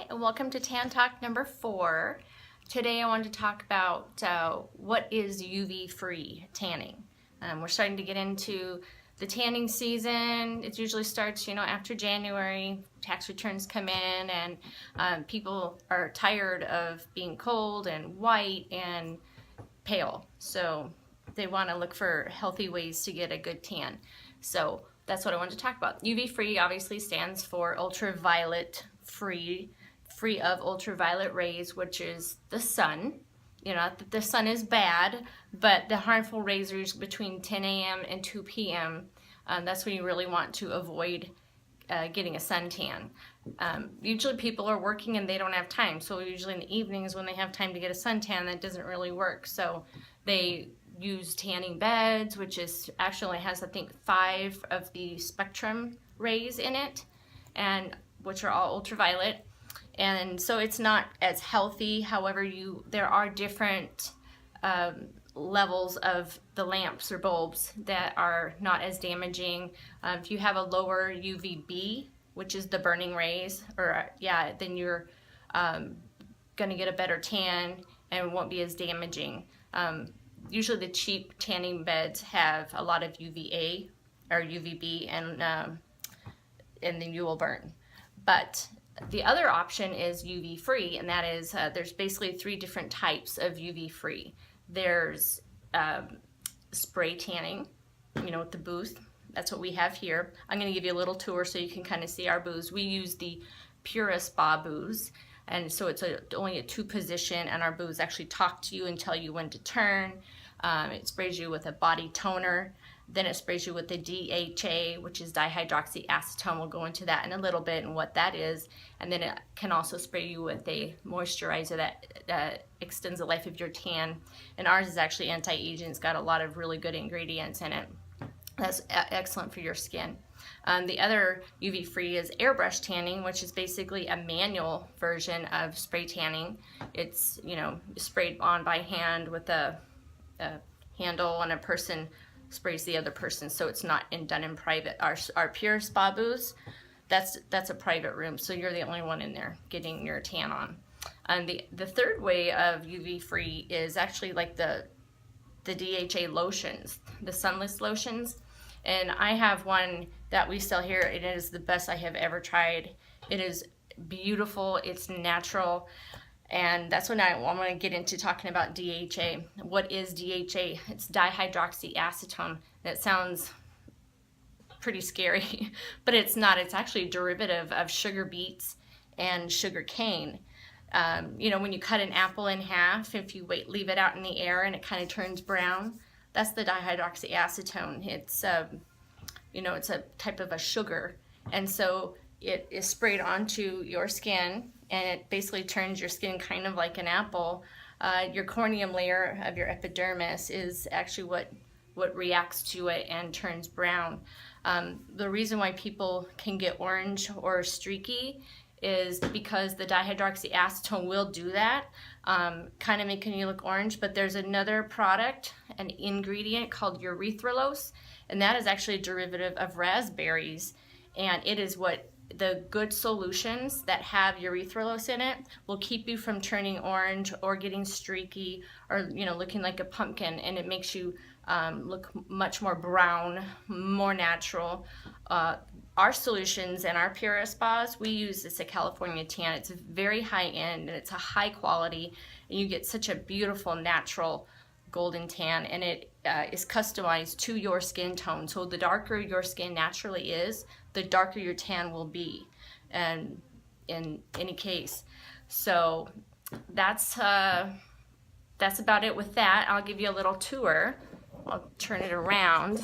Hi, and welcome to Tan Talk number 4. Today I want to talk about what is UV-free tanning. We're starting to get into the tanning season. It usually starts, after January. Tax returns come in, and people are tired of being cold and white and pale. So they want to look for healthy ways to get a good tan. So that's what I want to talk about. UV-free obviously stands for ultraviolet free of ultraviolet rays, which is the sun. Not that the sun is bad, but the harmful rays are usually between 10 a.m. and 2 p.m. That's when you really want to avoid getting a suntan. Usually people are working and they don't have time, so usually in the evenings when they have time to get a suntan, that doesn't really work. So they use tanning beds, which is actually has, I think, 5 of the spectrum rays in it, and which are all ultraviolet. And so it's not as healthy. However, there are different levels of the lamps or bulbs that are not as damaging. If you have a lower UVB, which is the burning rays, then you're going to get a better tan and won't be as damaging. Usually the cheap tanning beds have a lot of UVA or UVB, and then you will burn. But the other option is UV free, and that is there's basically 3 different types of UV free. There's spray tanning, with the booth. That's what we have here. I'm going to give you a little tour so you can kind of see our booths. We use the Pura Spa booths, and so it's only a 2 position, and our booths actually talk to you and tell you when to turn. It sprays you with a body toner. Then it sprays you with the DHA, which is dihydroxyacetone. We'll go into that in a little bit and what that is. And then it can also spray you with a moisturizer that extends the life of your tan. And ours is actually anti-aging. It's got a lot of really good ingredients in it. That's excellent for your skin. The other UV-free is airbrush tanning, which is basically a manual version of spray tanning. It's, sprayed on by hand with a handle, and a person sprays the other person, so it's not done in private. Our Pure Spa booths, that's a private room, so you're the only one in there getting your tan on. And the third way of UV free is actually like the DHA lotions, the sunless lotions. And I have one that we sell here. It is the best I have ever tried. It is beautiful, it's natural. And that's when I want to get into talking about DHA. What is DHA? It's dihydroxyacetone. That sounds pretty scary, but it's not. It's actually a derivative of sugar beets and sugar cane. When you cut an apple in half, if you leave it out in the air and it kind of turns brown, that's the dihydroxyacetone. It's it's a type of a sugar, and so it is sprayed onto your skin, and it basically turns your skin kind of like an apple. Your corneum layer of your epidermis is actually what reacts to it and turns brown. The reason why people can get orange or streaky is because the dihydroxyacetone will do that, kind of making you look orange. But there's another product, an ingredient called erythrulose, and that is actually a derivative of raspberries, and it is what the good solutions that have erythrulose in it will keep you from turning orange or getting streaky or looking like a pumpkin, and it makes you look much more brown, more natural. Our solutions and our Pura Spas, we use this California tan. It's very high end and it's a high quality, and you get such a beautiful natural golden tan, and it is customized to your skin tone. So the darker your skin naturally is, the darker your tan will be, and in any case. So that's about it with that. I'll give you a little tour. I'll turn it around.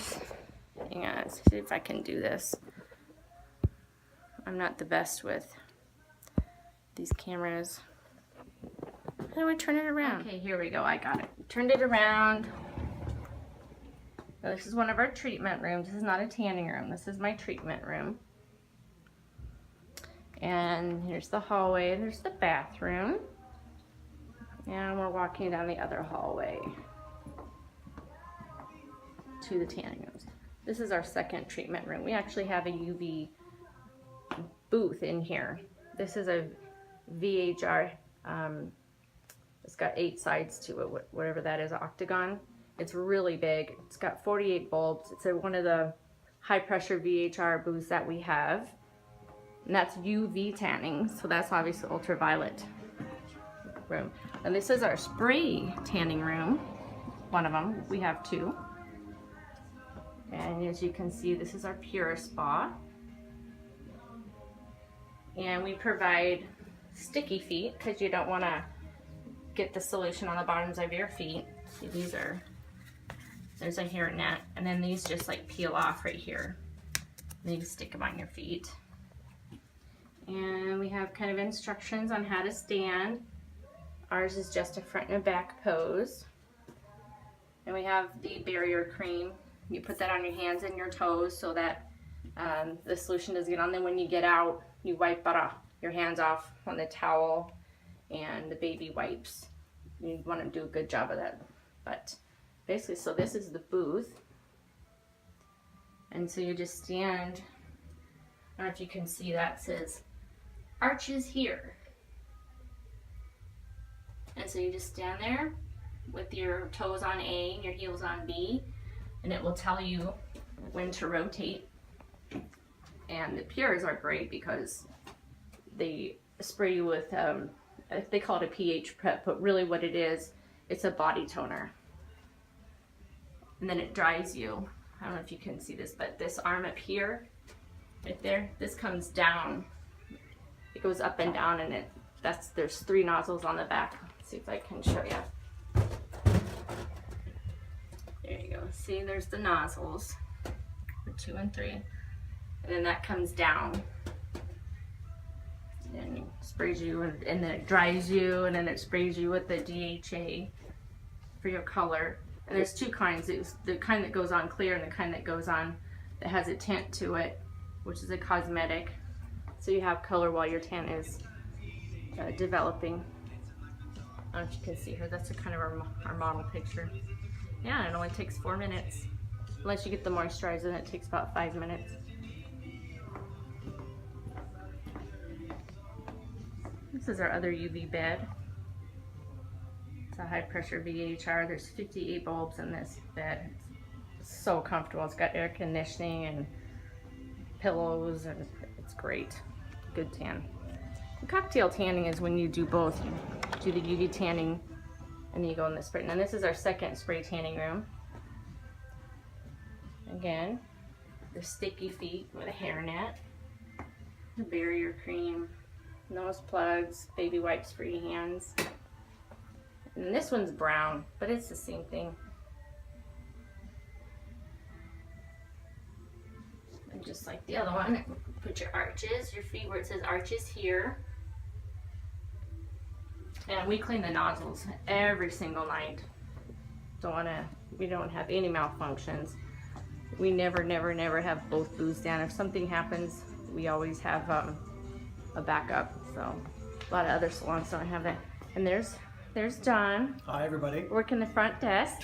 Hang on, let's see if I can do this. I'm not the best with these cameras. How do I turn it around? Okay, here we go. I got it. Turned it around. Now, this is one of our treatment rooms. This is not a tanning room. This is my treatment room. And here's the hallway. There's the bathroom. And we're walking down the other hallway to the tanning rooms. This is our second treatment room. We actually have a UV booth in here. This is a VHR. It's got 8 sides to it, whatever that is, octagon. It's really big. It's got 48 bulbs. It's one of the high pressure VHR booths that we have. And that's UV tanning, so that's obviously ultraviolet room. And this is our spray tanning room. One of them. We have 2. And as you can see, this is our Pure Spa. And we provide sticky feet because you don't want to get the solution on the bottoms of your feet. See, there's a hair net, and then these just like peel off right here. And you can stick them on your feet. And we have kind of instructions on how to stand. Ours is just a front and a back pose. And we have the barrier cream. You put that on your hands and your toes so that the solution doesn't get on. Then when you get out, you wipe your hands off on the towel and the baby wipes. You want to do a good job of that. But basically, so this is the booth. And so you just stand. I don't know if you can see that, it says arches here. And so you just stand there with your toes on A and your heels on B, and it will tell you when to rotate. And the Pures are great because they spray you with, they call it a pH prep, but really what it is, it's a body toner. And then it dries you. I don't know if you can see this, but this arm up here, right there, this comes down. It goes up and down, and there's 3 nozzles on the back. Let's see if I can show you. There you go. See, there's the nozzles for 2 and 3. And then that comes down and sprays you, and then it dries you, and then it sprays you with the DHA for your color. And there's 2 kinds. It's the kind that goes on clear and the kind that goes on that has a tint to it, which is a cosmetic. So you have color while your tan is developing. I don't know if you can see her. That's kind of our model picture. Yeah, and it only takes 4 minutes. Unless you get the moisturizer, then it takes about 5 minutes. This is our other UV bed. It's a high pressure VHR. There's 58 bulbs in this bed. It's so comfortable. It's got air conditioning and pillows, and it's great. Good tan. The cocktail tanning is when you do both. You do the UV tanning and then you go in the spray. Now this is our second spray tanning room. Again, the sticky feet with a hairnet, the barrier cream, nose plugs, baby wipes for your hands. And this one's brown, but it's the same thing. And just like the other one, put your arches, your feet where it says arches here. And we clean the nozzles every single night. We don't have any malfunctions. We never have both booths down. If something happens, we always have a backup. So a lot of other salons don't have that. And there's John. Hi everybody. Working the front desk.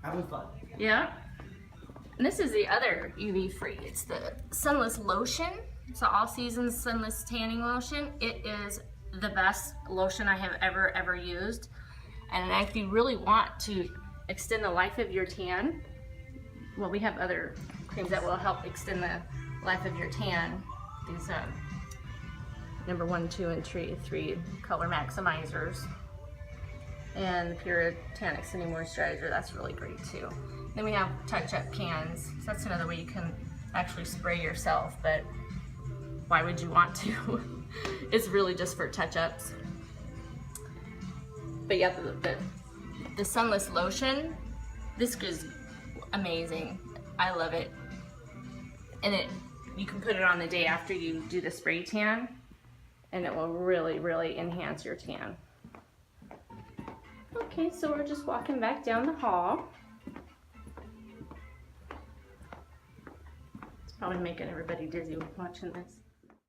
Having fun. Yeah. And this is the other UV free. It's the sunless lotion. It's the all seasons sunless tanning lotion. It is the best lotion I have ever used. And if you really want to extend the life of your tan, well, we have other creams that will help extend the life of your tan. These number 1, 2, and 3 color maximizers. And the Pure Tan Extending Moisturizer, that's really great too. Then we have touch-up cans. So that's another way you can actually spray yourself, but why would you want to? It's really just for touch-ups. But yeah, the sunless lotion, this is amazing. I love it. And you can put it on the day after you do the spray tan, and it will really enhance your tan. Okay, so we're just walking back down the hall. It's probably making everybody dizzy watching this.